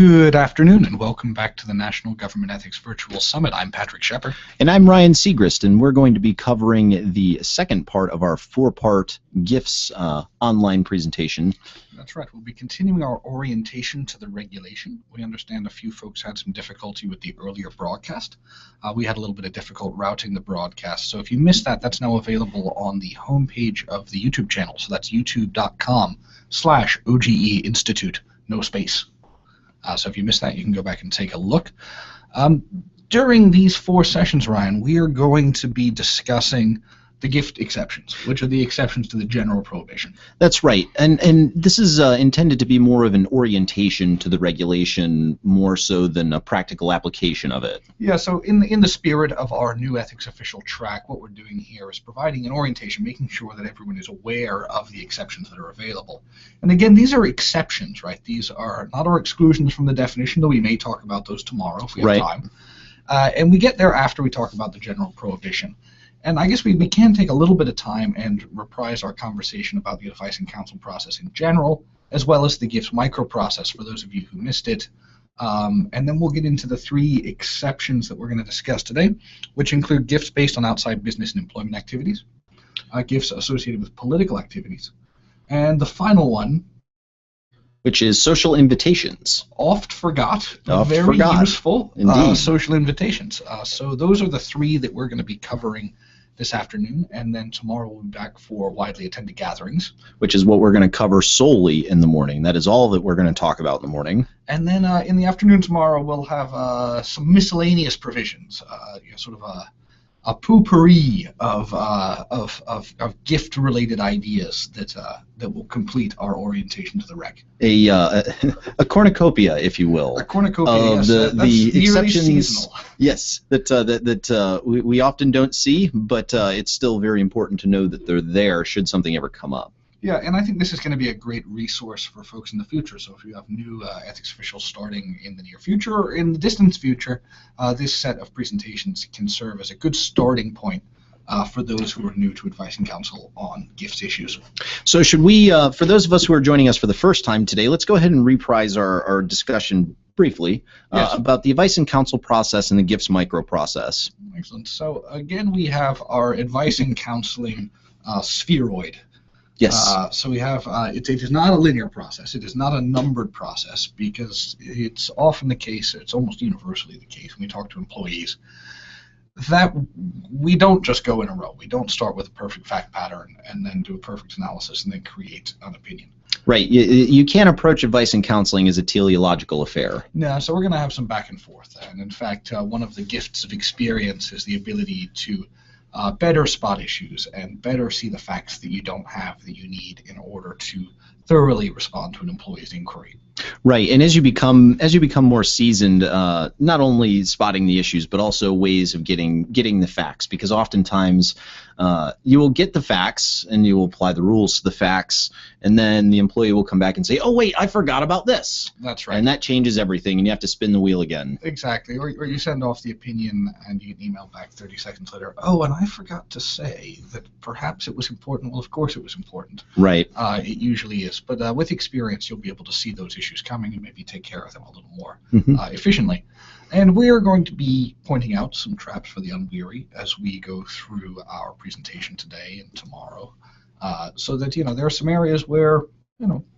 Good afternoon and welcome back to the National Government Ethics Virtual Summit. I'm Patrick Shepard. And I'm Ryan Segrist, and we're going to be covering the second part of our four-part GIFs online presentation. That's right. We'll be continuing our orientation to the regulation. We understand a few folks had some difficulty with the earlier broadcast. We had a little bit of difficulty routing the broadcast. So if you missed that, that's now available on the homepage of the YouTube channel. So that's youtube.com/OGE Institute, no space. So if you missed that, you can go back and take a look. During these four sessions, Ryan, we are going to be discussing the gift exceptions, which are the exceptions to the general prohibition. That's right, and this is intended to be more of an orientation to the regulation, more so than a practical application of it. Yeah, so in the spirit of our new ethics official track, what we're doing here is providing an orientation, making sure that everyone is aware of the exceptions that are available. And again, these are exceptions, right? These are not our exclusions from the definition, though we may talk about those tomorrow if we have time. And we get there after we talk about the general prohibition. And I guess we can take a little bit of time and reprise our conversation about the advice and counsel process in general, as well as the GIFs microprocess for those of you who missed it. And then we'll get into the three exceptions that we're going to discuss today, which include GIFs based on outside business and employment activities, GIFs associated with political activities, and the final one, which is social invitations. Oft forgot, very useful. Indeed. Social invitations. So those are the three that we're going to be covering this afternoon, and then tomorrow we'll be back for widely attended gatherings. Which is what we're going to cover solely in the morning. That is all that we're going to talk about in the morning. And then in the afternoon tomorrow we'll have some miscellaneous provisions, sort of a potpourri of gift-related ideas that will complete our orientation to the rec. A cornucopia, if you will. A cornucopia, of yes. the exceptions. Seasonal. Yes, that we often don't see, but it's still very important to know that they're there should something ever come up. Yeah, and I think this is going to be a great resource for folks in the future. So if you have new ethics officials starting in the near future or in the distant future, this set of presentations can serve as a good starting point for those who are new to advice and counsel on GIFs issues. So should we, for those of us who are joining us for the first time today, let's go ahead and reprise our discussion briefly about the advice and counsel process and the GIFs microprocess. Excellent. So again, we have our advice and counseling spheroid. Yes. So we have, it is not a linear process. It is not a numbered process because it's often the case, it's almost universally the case when we talk to employees, that we don't just go in a row. We don't start with a perfect fact pattern and then do a perfect analysis and then create an opinion. Right. You can't approach advice and counseling as a teleological affair. No, so we're going to have some back and forth. And in fact, one of the gifts of experience is the ability to better spot issues and better see the facts that you don't have that you need in order to thoroughly respond to an employee's inquiry. Right, and as you become more seasoned, not only spotting the issues but also ways of getting the facts, because oftentimes you will get the facts and you will apply the rules to the facts, and then the employee will come back and say, "Oh wait, I forgot about this." That's right. And that changes everything, and you have to spin the wheel again. Exactly, or you send off the opinion and you get an email back 30 seconds later. Oh, and I forgot to say that perhaps it was important. Well, of course it was important. Right. It usually is, but with experience you'll be able to see those issues coming and maybe take care of them a little more efficiently. And we are going to be pointing out some traps for the unwary as we go through our presentation today and tomorrow, so that there are some areas where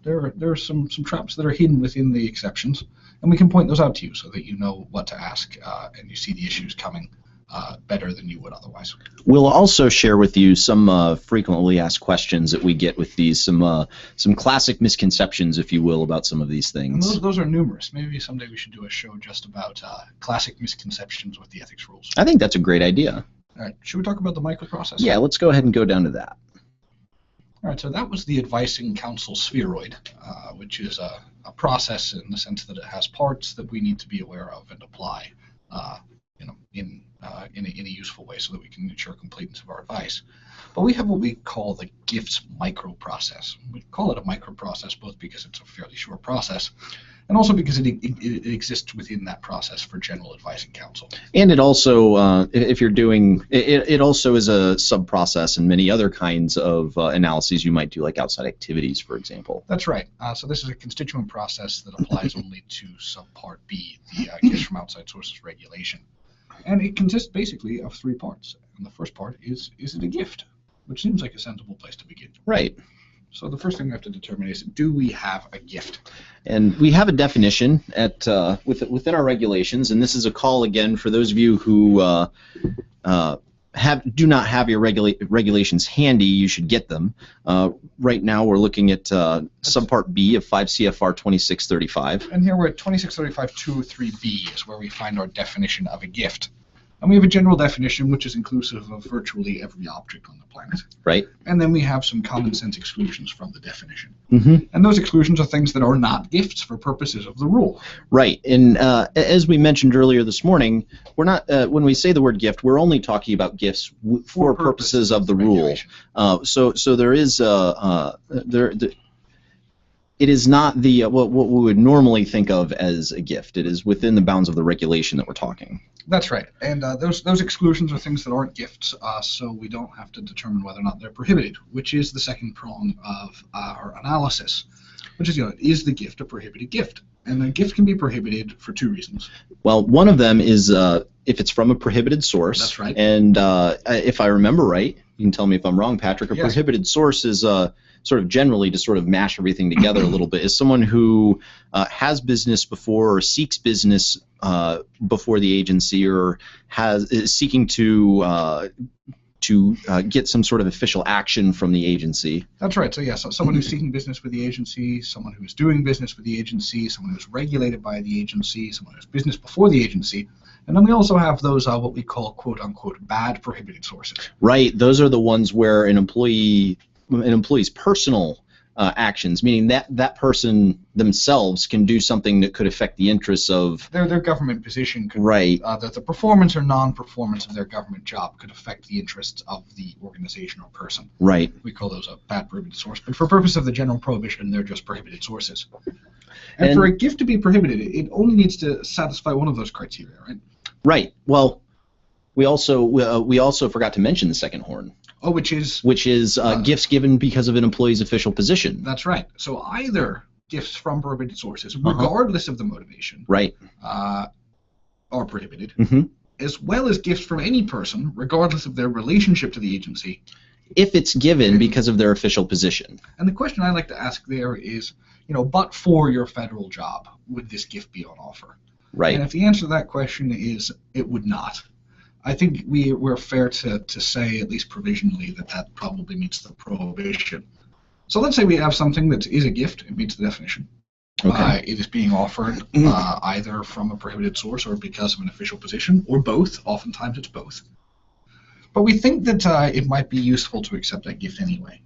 there are some traps that are hidden within the exceptions, and we can point those out to you so that you know what to ask and you see the issues coming better than you would otherwise. We'll also share with you some frequently asked questions that we get with these, some classic misconceptions, if you will, about some of these things. And those are numerous. Maybe someday we should do a show just about classic misconceptions with the ethics rules. I think that's a great idea. All right, should we talk about the microprocess? Yeah, let's go ahead and go down to that. All right, so that was the advice and counsel spheroid, which is a process in the sense that it has parts that we need to be aware of and apply in a useful way so that we can ensure completeness of our advice. But we have what we call the GIFs microprocess. We call it a microprocess both because it's a fairly short process and also because it exists within that process for general advice and counsel. And it also, if you're doing, it also is a sub-process in many other kinds of analyses you might do, like outside activities, for example. That's right. So this is a constituent process that applies only to subpart B, the gifts from outside sources regulation. And it consists basically of 3 parts. And the first part is it a gift? Which seems like a sensible place to begin. Right. So the first thing we have to determine is, do we have a gift? And we have a definition within our regulations, and this is a call again for those of you who do not have your regulations handy. You should get them. Right now we're looking at subpart B of 5 CFR 2635. And here we're at 2635-203B is where we find our definition of a gift. And we have a general definition which is inclusive of virtually every object on the planet. Right. And then we have some common sense exclusions from the definition. Mm-hmm. And those exclusions are things that are not gifts for purposes of the rule. Right. And as we mentioned earlier this morning, we're not when we say the word gift, we're only talking about gifts for purposes of the rule. So there is it is not the what we would normally think of as a gift. It is within the bounds of the regulation that we're talking. That's right, and those exclusions are things that aren't gifts, so we don't have to determine whether or not they're prohibited, which is the second prong of our analysis, which is the gift a prohibited gift? And a gift can be prohibited for 2 reasons. Well, one of them is if it's from a prohibited source. That's right. And if I remember right, you can tell me if I'm wrong, Patrick, a prohibited source is sort of generally, to sort of mash everything together a little bit, is someone who has business before or seeks business before the agency, or is seeking to get some sort of official action from the agency. That's right. So yes, someone who's seeking business with the agency, someone who is doing business with the agency, someone who's regulated by the agency, someone who has business before the agency. And then we also have those what we call quote-unquote bad prohibited sources. Right. Those are the ones where an employee's personal actions, meaning that person themselves can do something that could affect the interests of their government position. Right. That the performance or non-performance of their government job could affect the interests of the organization or person. Right. We call those a bad prohibited source. But for purpose of the general prohibition, they're just prohibited sources. And for a gift to be prohibited, it only needs to satisfy one of those criteria, right? Right. Well, we also forgot to mention the second horn. Oh, which is gifts given because of an employee's official position. That's right. So either gifts from prohibited sources, regardless of the motivation, right, are prohibited, as well as gifts from any person, regardless of their relationship to the agency, if it's given because of their official position. And the question I like to ask there is, but for your federal job, would this gift be on offer? Right. And if the answer to that question is it would not, I think we're fair to say, at least provisionally, that probably meets the prohibition. So let's say we have something that is a gift. It meets the definition. Okay. It is being offered either from a prohibited source or because of an official position, or both. Oftentimes it's both. But we think that it might be useful to accept that gift anyway.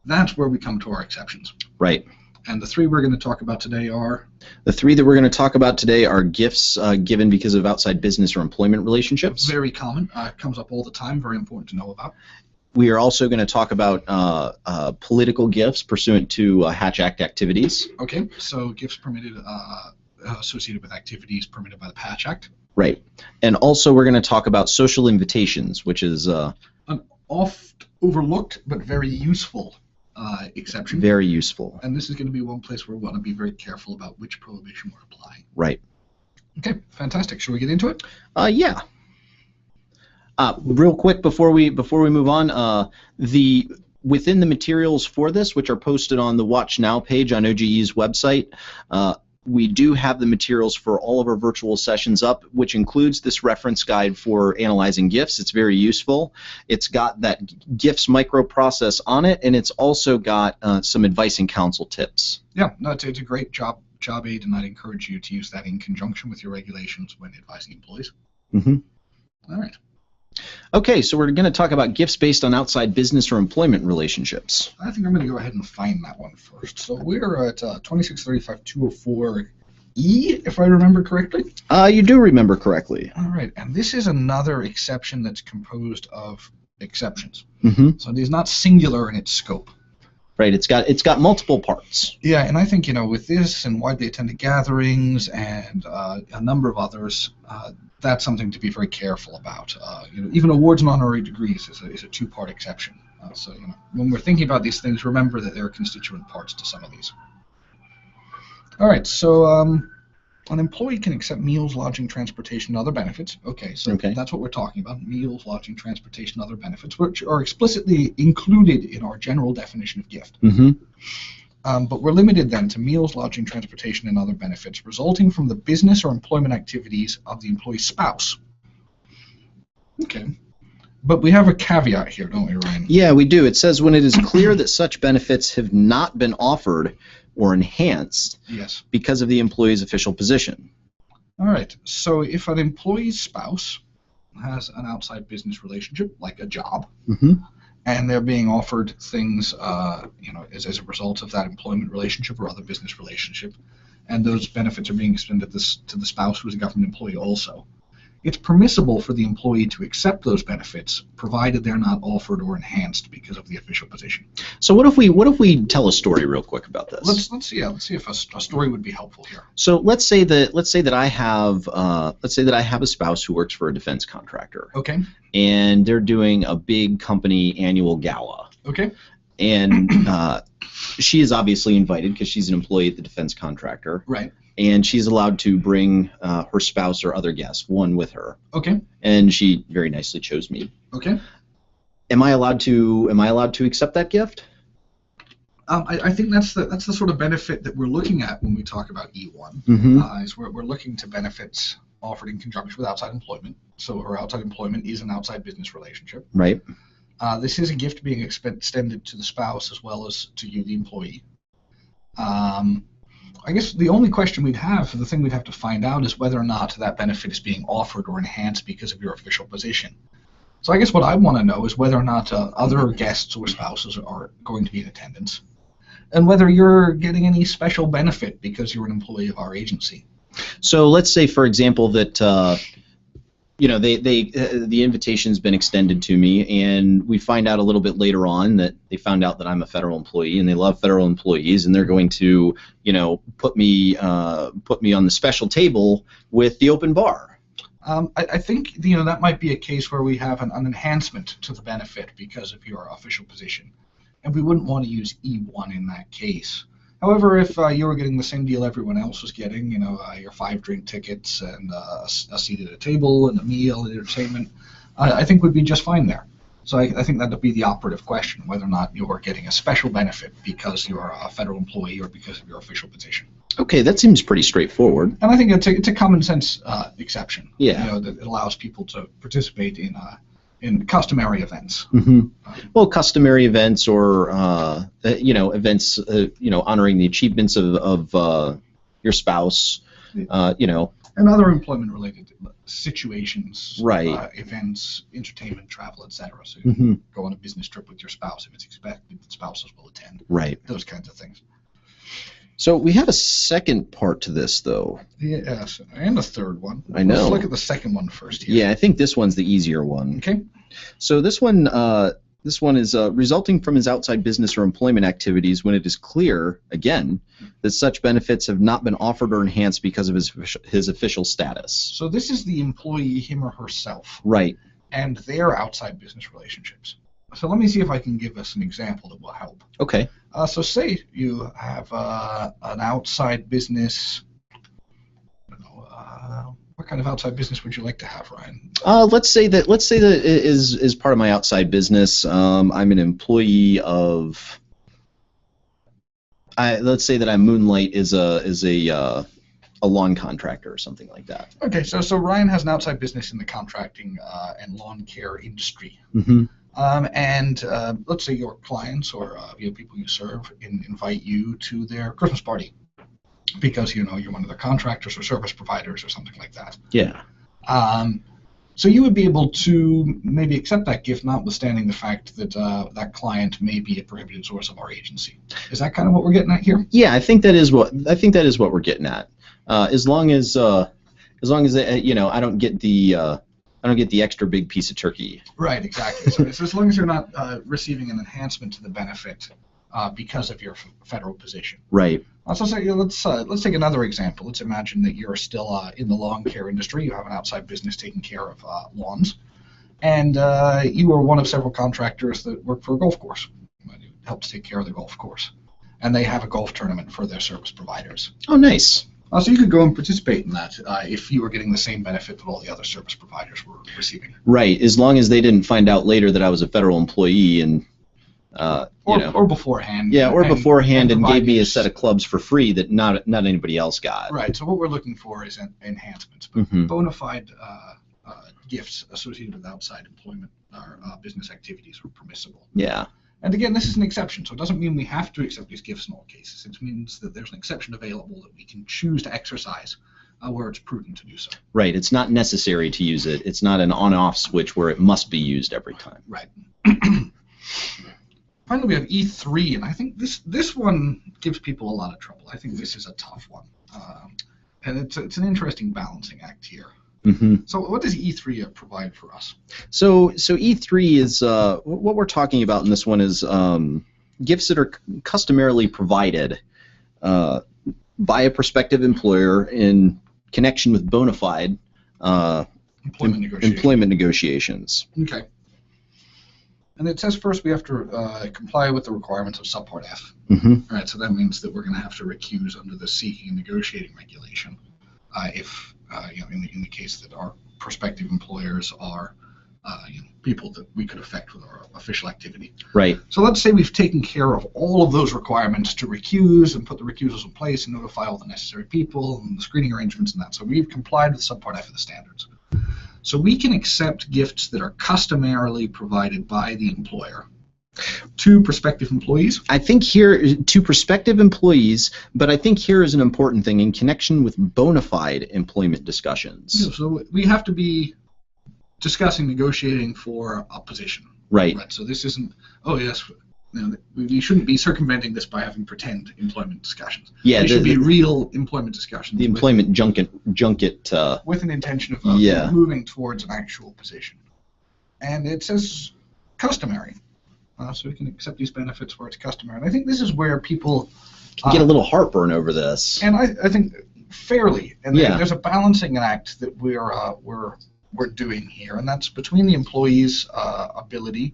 That's where we come to our exceptions. Right. And the 3 we're going to talk about today are? The 3 that we're going to talk about today are gifts given because of outside business or employment relationships. Very common. Comes up all the time. Very important to know about. We are also going to talk about political gifts pursuant to Hatch Act activities. Okay, so gifts permitted associated with activities permitted by the Hatch Act. Right. And also we're going to talk about social invitations, which is an oft overlooked but very useful exception. Very useful. And this is going to be one place where we want to be very careful about which prohibition we're applying. Right. Okay, fantastic. Shall we get into it? Yeah. Real quick before we move on, within the materials for this, which are posted on the Watch Now page on OGE's website, we do have the materials for all of our virtual sessions up, which includes this reference guide for analyzing GIFs. It's very useful. It's got that GIFs microprocess on it, and it's also got some advice and counsel tips. Yeah, no, it's a great job aid, and I'd encourage you to use that in conjunction with your regulations when advising employees. Mm-hmm. All right. Okay, so we're going to talk about gifts based on outside business or employment relationships. I think I'm going to go ahead and find that one first. So we're at 2635-204E, if I remember correctly. You do remember correctly. All right, and this is another exception that's composed of exceptions. Mm-hmm. So it is not singular in its scope. Right. It's got multiple parts. Yeah, and I think, with this and widely attended gatherings and a number of others, that's something to be very careful about. Even awards and honorary degrees is a two-part exception. So when we're thinking about these things, remember that there are constituent parts to some of these. All right, so an employee can accept meals, lodging, transportation, and other benefits. Okay, so that's what we're talking about, meals, lodging, transportation, other benefits, which are explicitly included in our general definition of gift. But we're limited then to meals, lodging, transportation, and other benefits resulting from the business or employment activities of the employee's spouse. Okay. But we have a caveat here, don't we, Ryan? Yeah, we do. It says when it is clear that such benefits have not been offered or enhanced because of the employee's official position. All right. So if an employee's spouse has an outside business relationship, like a job, and they're being offered things, as a result of that employment relationship or other business relationship, and those benefits are being extended to the spouse who is a government employee also, it's permissible for the employee to accept those benefits, provided they're not offered or enhanced because of the official position. So what if we tell a story real quick about this? Let's see if a story would be helpful here. So let's say that I have a spouse who works for a defense contractor. Okay. And they're doing a big company annual gala. Okay. And she is obviously invited because she's an employee at the defense contractor. Right. And she's allowed to bring her spouse or other guests, one with her. Okay. And she very nicely chose me. Okay. Am I allowed to accept that gift? I think that's the sort of benefit that we're looking at when we talk about E1. Is we're looking to benefits offered in conjunction with outside employment. So her outside employment is an outside business relationship. Right. This is a gift being extended to the spouse as well as to you, the employee. I guess the only question we'd have, the thing we'd have to find out, is whether or not that benefit is being offered or enhanced because of your official position. So I guess what I want to know is whether or not other guests or spouses are going to be in attendance, and whether you're getting any special benefit because you're an employee of our agency. So let's say, for example, that the invitation's been extended to me, and we find out a little bit later on that they found out that I'm a federal employee, and they love federal employees, and they're going to, put me on the special table with the open bar. I think that might be a case where we have an enhancement to the benefit because of your official position, and we wouldn't want to use E1 in that case. However, if you were getting the same deal everyone else was getting, your 5-drink tickets and a seat at a table and a meal and entertainment, I think we'd be just fine there. So I think that would be the operative question, whether or not you're getting a special benefit because you're a federal employee or because of your official position. Okay, that seems pretty straightforward. And I think it's a common sense exception. Yeah. That it allows people to participate in customary events. Well, customary events or events honoring the achievements of your spouse, and other employment-related situations, right? Events, entertainment, travel, etc. So you can go on a business trip with your spouse if it's expected that spouses will attend. Right. Those kinds of things. So we have a second part to this, though. Yes, and a third one. I know. Let's look at the second one first here. Yeah, I think this one's the easier one. Okay. So this one is resulting from his outside business or employment activities when it is clear, again, that such benefits have not been offered or enhanced because of his official status. So this is the employee, him or herself. Right. And their outside business relationships. So let me see if I can give us an example that will help. Okay. So say you have an outside business. What kind of outside business would you like to have, Ryan? Let's say that is part of my outside business. I'm an employee of. Let's say that I moonlight as a lawn contractor or something like that. Okay, so Ryan has an outside business in the contracting and lawn care industry. And let's say your clients or people you serve invite you to their Christmas party because you're one of the contractors or service providers or something like that. Yeah. So you would be able to maybe accept that gift, notwithstanding the fact that that client may be a prohibited source of our agency. Is that kind of what we're getting at here? Yeah, I think that is what we're getting at. As long as I don't get the extra big piece of turkey. Right, exactly. So as long as you're not receiving an enhancement to the benefit, because of your federal position. Right. So let's take another example. Let's imagine that you're still in the lawn care industry. You have an outside business taking care of lawns, and you are one of several contractors that work for a golf course. You help to take care of the golf course, and they have a golf tournament for their service providers. Oh, nice. So you could go and participate in that if you were getting the same benefit that all the other service providers were receiving. Right, as long as they didn't find out later that I was a federal employee and or beforehand. Yeah, or beforehand and gave me a set of clubs for free that not anybody else got. Right. So what we're looking for is enhancements, but bona fide gifts associated with outside employment or business activities are permissible. Yeah. And again, this is an exception, so it doesn't mean we have to accept these gifts in all cases. It means that there's an exception available that we can choose to exercise where it's prudent to do so. Right. It's not necessary to use it. It's not an on-off switch where it must be used every time. Right. Finally, we have E3, and I think this one gives people a lot of trouble. I think this is a tough one, and it's an interesting balancing act here. So what does E3 provide for us? So E3 is what we're talking about in this one is gifts that are customarily provided by a prospective employer in connection with bona fide employment negotiations. Okay. And it says first we have to comply with the requirements of subpart F. All right, so that means that we're going to have to recuse under the seeking and negotiating regulation if, in the case that our prospective employers are people that we could affect with our official activity. Right. So let's say we've taken care of all of those requirements to recuse and put the recusals in place and notify all the necessary people and the screening arrangements and that. So we've complied with subpart F of the standards. So we can accept gifts that are customarily provided by the employer to prospective employees. I think here, to prospective employees, but I think here is an important thing in connection with bona fide employment discussions. Yeah, so we have to be discussing, negotiating for a position. Right. So this isn't, oh yes, we shouldn't be circumventing this by having pretend employment discussions. Yeah, they should be real employment discussions. The employment junket. With an intention of moving towards an actual position. And it says customary. So we can accept these benefits where it's customary. And I think this is where people can get a little heartburn over this. And I think fairly. And there's a balancing act that we're doing here, and that's between the employee's ability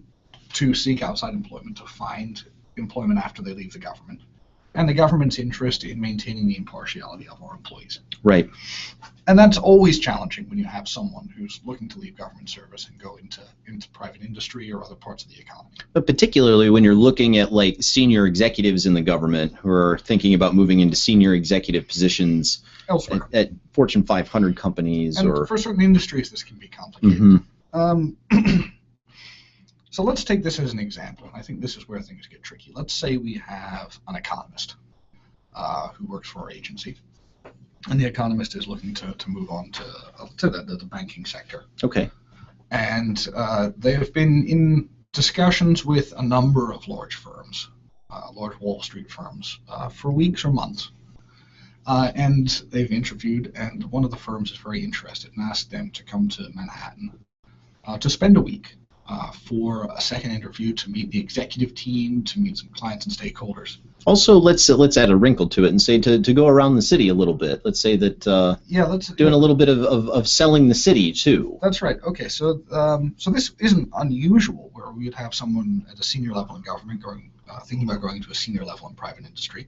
to seek outside employment, to find employment after they leave the government, and the government's interest in maintaining the impartiality of our employees. Right. And that's always challenging when you have someone who's looking to leave government service and go into private industry or other parts of the economy. But particularly when you're looking at like senior executives in the government who are thinking about moving into senior executive positions elsewhere at Fortune 500 companies. And for certain industries, this can be complicated. So let's take this as an example. I think this is where things get tricky. Let's say we have an economist who works for our agency, and the economist is looking to move on to the banking sector. Okay. And they have been in discussions with a number of large firms, large Wall Street firms, for weeks or months. And they've interviewed, and one of the firms is very interested and asked them to come to Manhattan to spend a week for a second interview, to meet the executive team, to meet some clients and stakeholders. Also, let's add a wrinkle to it and say to go around the city a little bit. Let's say that let's doing a little bit of selling the city too. That's right. Okay, so this isn't unusual where we would have someone at a senior level in government thinking about going to a senior level in private industry.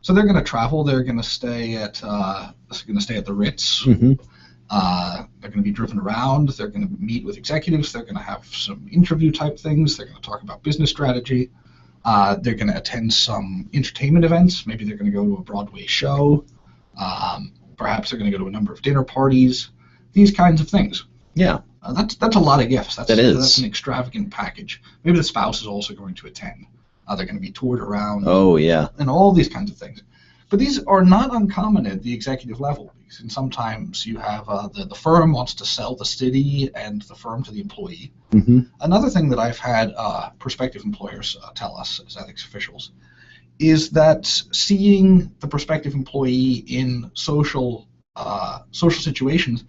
So they're going to travel. They're going to stay at the Ritz. They're going to be driven around. They're going to meet with executives. They're going to have some interview type things. They're going to talk about business strategy. They're going to attend some entertainment events. Maybe they're going to go to a Broadway show. Perhaps they're going to go to a number of dinner parties. These kinds of things. Yeah. That's a lot of gifts. That is. That's an extravagant package. Maybe the spouse is also going to attend. They're going to be toured around. Oh, yeah. And all these kinds of things. But these are not uncommon at the executive level. And sometimes you have the firm wants to sell the city and the firm to the employee. Another thing that I've had prospective employers tell us as ethics officials is that seeing the prospective employee in social situations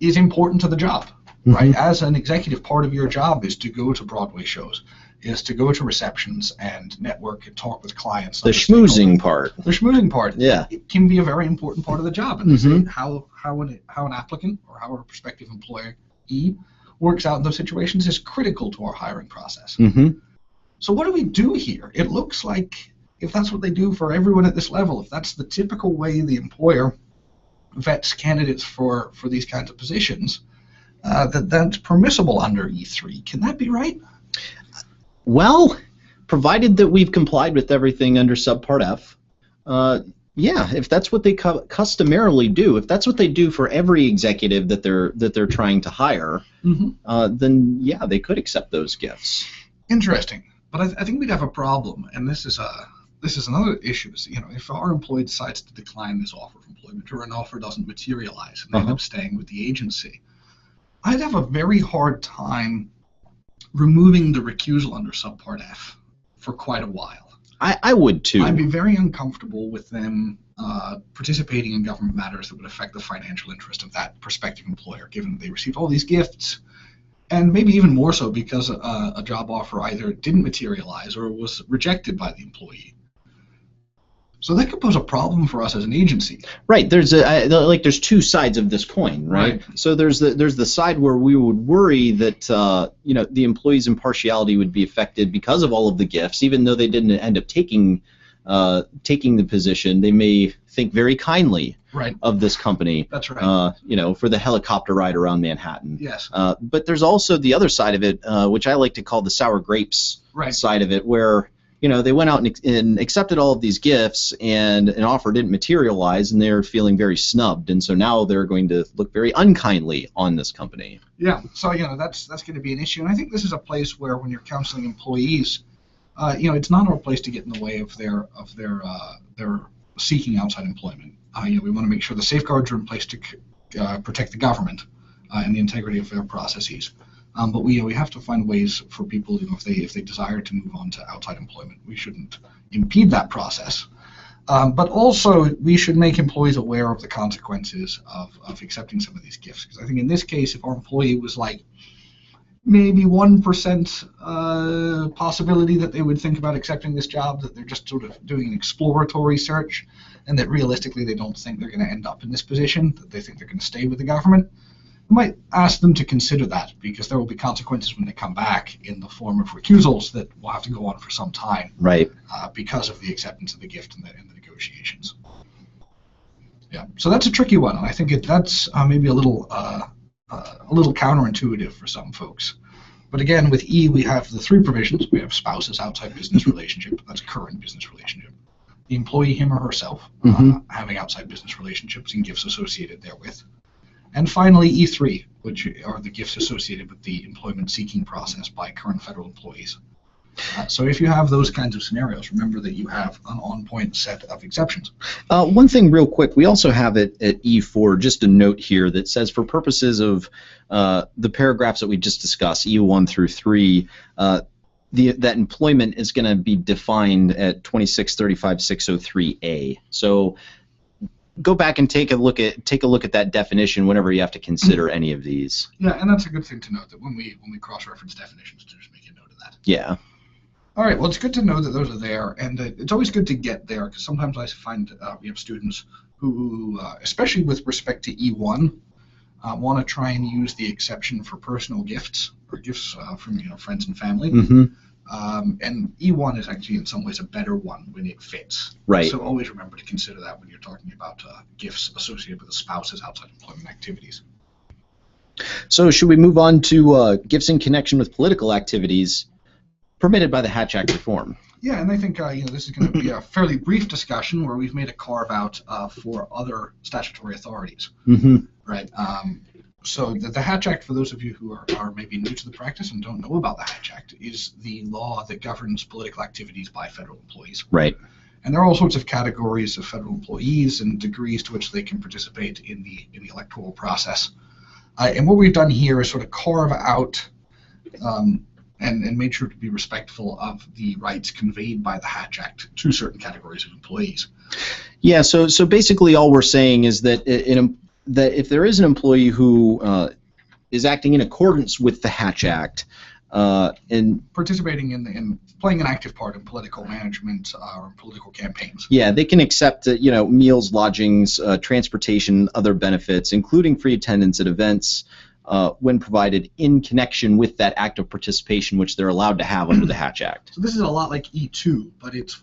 is important to the job. Right? As an executive, part of your job is to go to Broadway shows, is to go to receptions and network and talk with clients. The schmoozing part. The schmoozing part. Yeah. It can be a very important part of the job. And Mhm. how an applicant or how a prospective employee works out in those situations is critical to our hiring process. Mhm. So what do we do here? It looks like if that's what they do for everyone at this level, if that's the typical way the employer vets candidates for these kinds of positions, that's permissible under E3. Can that be right? Well, provided that we've complied with everything under subpart F, yeah, if that's what they customarily do, if that's what they do for every executive that they're trying to hire, then yeah, they could accept those gifts. Interesting, but I think we'd have a problem, and this is another issue. Is, if our employee decides to decline this offer of employment or an offer doesn't materialize and they end up staying with the agency, I'd have a very hard time removing the recusal under subpart F for quite a while. I would too. I'd be very uncomfortable with them participating in government matters that would affect the financial interest of that prospective employer, given that they received all these gifts, and maybe even more so because a job offer either didn't materialize or was rejected by the employee. So that could pose a problem for us as an agency. Right. There's there's two sides of this coin, right? So there's the side where we would worry that the employee's impartiality would be affected because of all of the gifts, even though they didn't end up taking the position. They may think very kindly of this company. That's right. For the helicopter ride around Manhattan. Yes. But there's also the other side of it, which I like to call the sour grapes side of it, where they went out and accepted all of these gifts, and an offer didn't materialize, and they're feeling very snubbed, and so now they're going to look very unkindly on this company. Yeah, so that's going to be an issue, and I think this is a place where, when you're counseling employees, it's not our place to get in the way of their seeking outside employment. We want to make sure the safeguards are in place to protect the government and the integrity of their processes. But we have to find ways for people, if they desire to move on to outside employment, we shouldn't impede that process. But also, we should make employees aware of the consequences of accepting some of these gifts. Because I think in this case, if our employee was like maybe 1% possibility that they would think about accepting this job, that they're just sort of doing an exploratory search, and that realistically they don't think they're going to end up in this position, that they think they're going to stay with the government, I might ask them to consider that, because there will be consequences when they come back in the form of recusals that will have to go on for some time, because of the acceptance of the gift and the negotiations. Yeah, so that's a tricky one, and I think that's maybe a little counterintuitive for some folks. But again, with E, we have the three provisions. We have spouses, outside business relationship. That's current business relationship. The employee, him or herself, having outside business relationships and gifts associated therewith. And finally, E3, which are the gifts associated with the employment seeking process by current federal employees. So if you have those kinds of scenarios, remember that you have an on-point set of exceptions. One thing real quick, we also have it at E4, just a note here that says, for purposes of the paragraphs that we just discussed, E1 through 3, that employment is going to be defined at 2635-603A. So go back and take a look at that definition whenever you have to consider any of these. Yeah, and that's a good thing to note, that when we cross-reference definitions, to just make a note of that. Yeah. All right, well, it's good to know that those are there, and it's always good to get there, because sometimes I find we have students who, especially with respect to E1, want to try and use the exception for personal gifts, or gifts from friends and family. And E1 is actually in some ways a better one when it fits. Right. So always remember to consider that when you're talking about gifts associated with a spouse's outside employment activities. So should we move on to gifts in connection with political activities permitted by the Hatch Act reform? Yeah, and I think this is going to be a fairly brief discussion where we've made a carve out for other statutory authorities. Right. So the Hatch Act, for those of you who are maybe new to the practice and don't know about the Hatch Act, is the law that governs political activities by federal employees. Right. And there are all sorts of categories of federal employees and degrees to which they can participate in the electoral process. And what we've done here is sort of carve out and made sure to be respectful of the rights conveyed by the Hatch Act to certain categories of employees. Yeah. So basically, all we're saying is that that if there is an employee who is acting in accordance with the Hatch Act, And participating in playing an active part in political management or political campaigns. yeah, they can accept meals, lodgings, transportation, other benefits, including free attendance at events when provided in connection with that act of participation, which they're allowed to have under the Hatch Act. So this is a lot like E2, but it's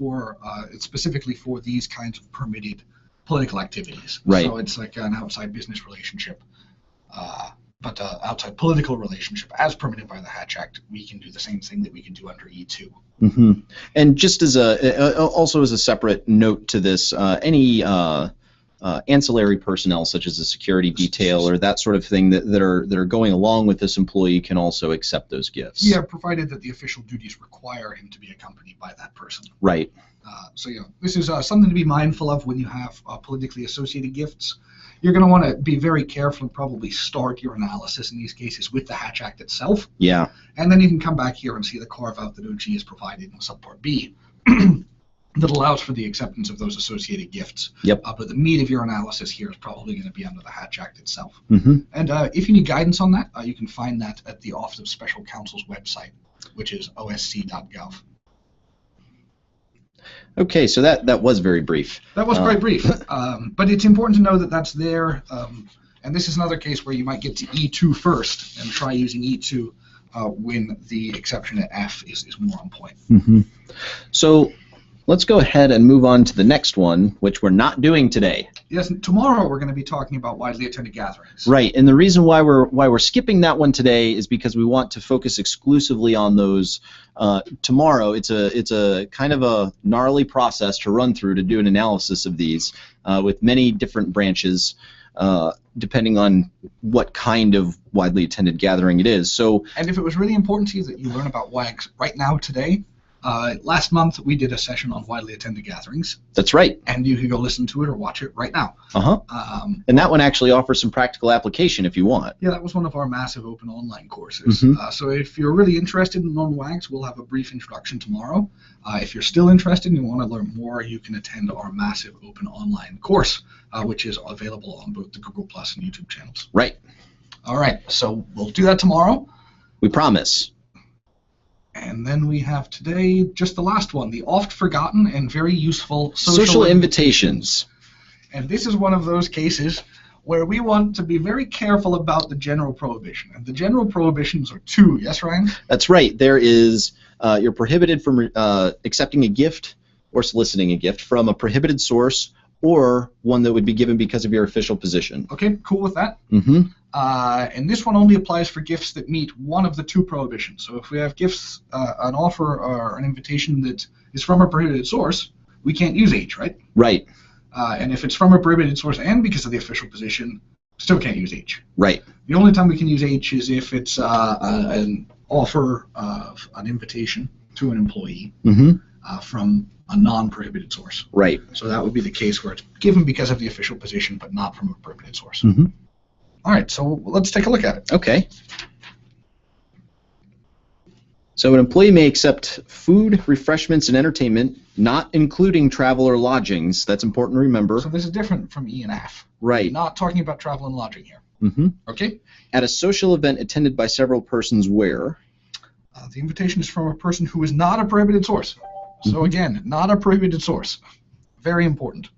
specifically for these kinds of permitted political activities. Right. So it's like an outside business relationship. But outside political relationship, as permitted by the Hatch Act, we can do the same thing that we can do under E2. Mm-hmm. And just as also as a separate note to this, any ancillary personnel, such as a security detail or that sort of thing that are going along with this employee, can also accept those gifts. Yeah, provided that the official duties require him to be accompanied by that person. Right. So this is something to be mindful of when you have politically associated gifts. You're going to want to be very careful and probably start your analysis in these cases with the Hatch Act itself. Yeah. And then you can come back here and see the carve-out that OG has provided in Subpart B that allows for the acceptance of those associated gifts. Yep. But the meat of your analysis here is probably going to be under the Hatch Act itself. Mm-hmm. And if you need guidance on that, you can find that at the Office of Special Counsel's website, which is osc.gov. Okay, so that was very brief. That was quite brief, but it's important to know that that's there. And this is another case where you might get to E2 first and try using E2 when the exception at F is more on point. Mm-hmm. So let's go ahead and move on to the next one, which we're not doing today. Yes, tomorrow we're going to be talking about widely attended gatherings. Right, and the reason why we're skipping that one today is because we want to focus exclusively on those tomorrow. It's a kind of a gnarly process to run through to do an analysis of these with many different branches, depending on what kind of widely attended gathering it is. So, and if it was really important to you that you learn about WAGs right now today, last month we did a session on widely attended gatherings. That's right. And you can go listen to it or watch it right now. Uh-huh. And that one actually offers some practical application if you want. Yeah, that was one of our massive open online courses. Mm-hmm. So if you're really interested in non-WAGs, we'll have a brief introduction tomorrow. If you're still interested and you want to learn more, you can attend our massive open online course, which is available on both the Google Plus and YouTube channels. Right. All right, so we'll do that tomorrow. We promise. And then we have today just the last one, the oft-forgotten and very useful social invitations. And this is one of those cases where we want to be very careful about the general prohibition. And the general prohibitions are two, yes, Ryan? That's right. There is, you're prohibited from accepting a gift or soliciting a gift from a prohibited source or one that would be given because of your official position. Okay, cool with that. Mm-hmm. And this one only applies for gifts that meet one of the two prohibitions. So if we have gifts, an offer or an invitation that is from a prohibited source, we can't use H, right? Right. And if it's from a prohibited source and because of the official position, still can't use H. Right. The only time we can use H is if it's an offer of an invitation to an employee from a non-prohibited source. Right. So that would be the case where it's given because of the official position but not from a prohibited source. Mm-hmm. All right, so let's take a look at it. Okay. So an employee may accept food, refreshments, and entertainment, not including travel or lodgings. That's important to remember. So this is different from E and F. Right. We're not talking about travel and lodging here. Mm-hmm. Okay? At a social event attended by several persons where? The invitation is from a person who is not a prohibited source. So again, not a prohibited source. Very important.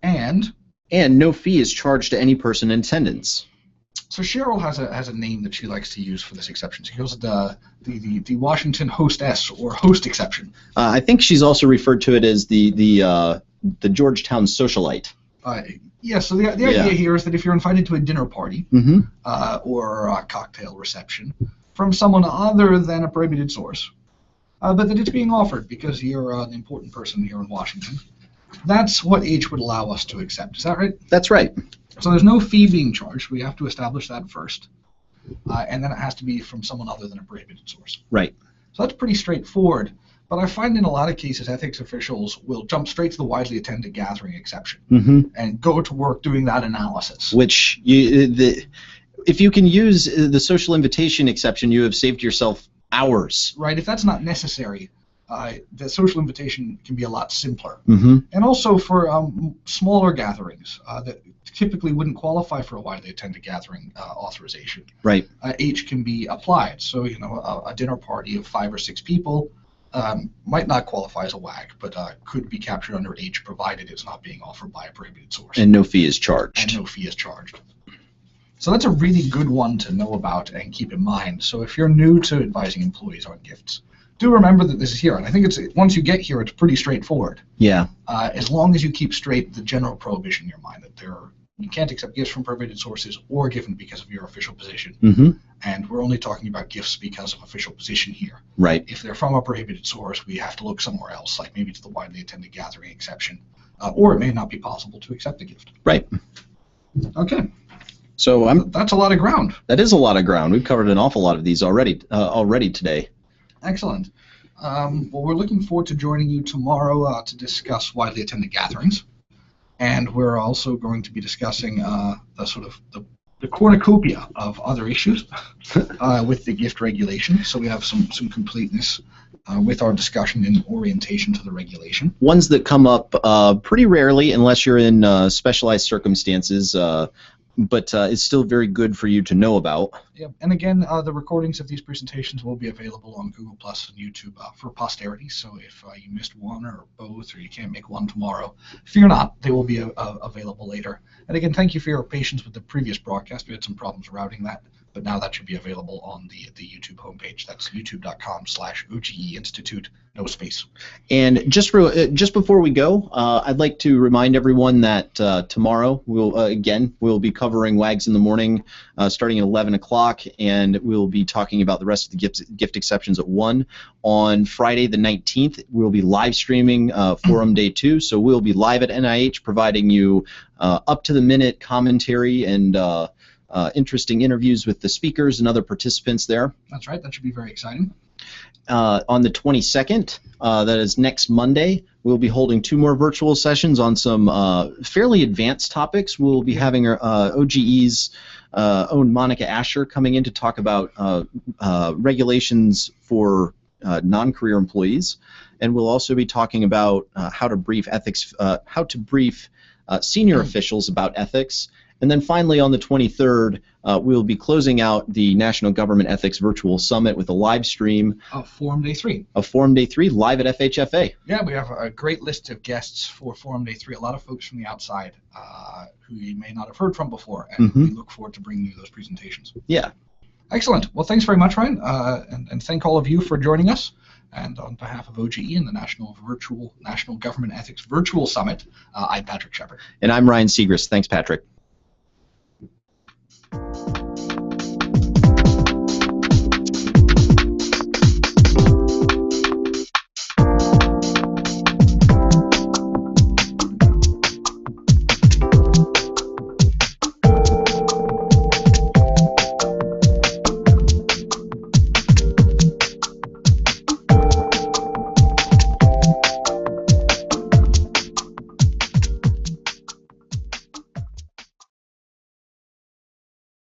And no fee is charged to any person in attendance. So Cheryl has a name that she likes to use for this exception. She goes the Washington hostess or host exception. I think she's also referred to it as the Georgetown socialite. Yeah. So the idea here is that if you're invited to a dinner party or a cocktail reception from someone other than a prohibited source, but that it's being offered because you're an important person here in Washington, that's what H would allow us to accept. Is that right? That's right. So there's no fee being charged. We have to establish that first. And then it has to be from someone other than a prohibited source. Right. So that's pretty straightforward. But I find in a lot of cases ethics officials will jump straight to the widely attended gathering exception and go to work doing that analysis. Which, if you can use the social invitation exception, you have saved yourself hours. Right. If that's not necessary, the social invitation can be a lot simpler. Mm-hmm. And also for smaller gatherings that typically wouldn't qualify for a widely attended gathering authorization. Right. H can be applied. So, a dinner party of 5 or 6 people might not qualify as a WAG, but could be captured under H provided it's not being offered by a prohibited source. And no fee is charged. And no fee is charged. So that's a really good one to know about and keep in mind. So if you're new to advising employees on gifts, do remember that this is here. And I think once you get here, it's pretty straightforward. Yeah. As long as you keep straight the general prohibition in your mind that you can't accept gifts from prohibited sources or given because of your official position. Mm-hmm. And we're only talking about gifts because of official position here. Right. If they're from a prohibited source, we have to look somewhere else, like maybe to the widely attended gathering exception. Or it may not be possible to accept the gift. Right. Okay. So that's a lot of ground. That is a lot of ground. We've covered an awful lot of these already today. Excellent. Well, we're looking forward to joining you tomorrow to discuss widely attended gatherings. And we're also going to be discussing the cornucopia of other issues with the gift regulation. So we have some completeness with our discussion in orientation to the regulation. Ones that come up pretty rarely unless you're in specialized circumstances, but it's still very good for you to know about. Yeah, and again, the recordings of these presentations will be available on Google Plus and YouTube for posterity. So if you missed one or both, or you can't make one tomorrow, fear not, they will be available later. And again, thank you for your patience with the previous broadcast. We had some problems routing that, but now that should be available on the YouTube homepage. That's youtube.com/OGE Institute, no space. And just before we go, I'd like to remind everyone that tomorrow we'll be covering WAGs in the morning, starting at 11 o'clock, and we'll be talking about the rest of the gift exceptions at 1. On Friday the 19th, we'll be live streaming Forum Day 2, so we'll be live at NIH providing you up-to-the-minute commentary and interesting interviews with the speakers and other participants there. That's right. That should be very exciting. On the 22nd, that is next Monday, we'll be holding 2 more virtual sessions on some fairly advanced topics. We'll be having our OGE's own Monica Asher coming in to talk about regulations for non-career employees, and we'll also be talking about how to brief senior officials about ethics. And then finally, on the 23rd, we'll be closing out the National Government Ethics Virtual Summit with a live stream of Forum Day 3. Of Forum Day 3 live at FHFA. Yeah, we have a great list of guests for Forum Day 3. A lot of folks from the outside who you may not have heard from before, and we look forward to bringing you those presentations. Yeah. Excellent. Well, thanks very much, Ryan, and thank all of you for joining us. And on behalf of OGE and the National Government Ethics Virtual Summit, I'm Patrick Shepard. And I'm Ryan Segrist. Thanks, Patrick.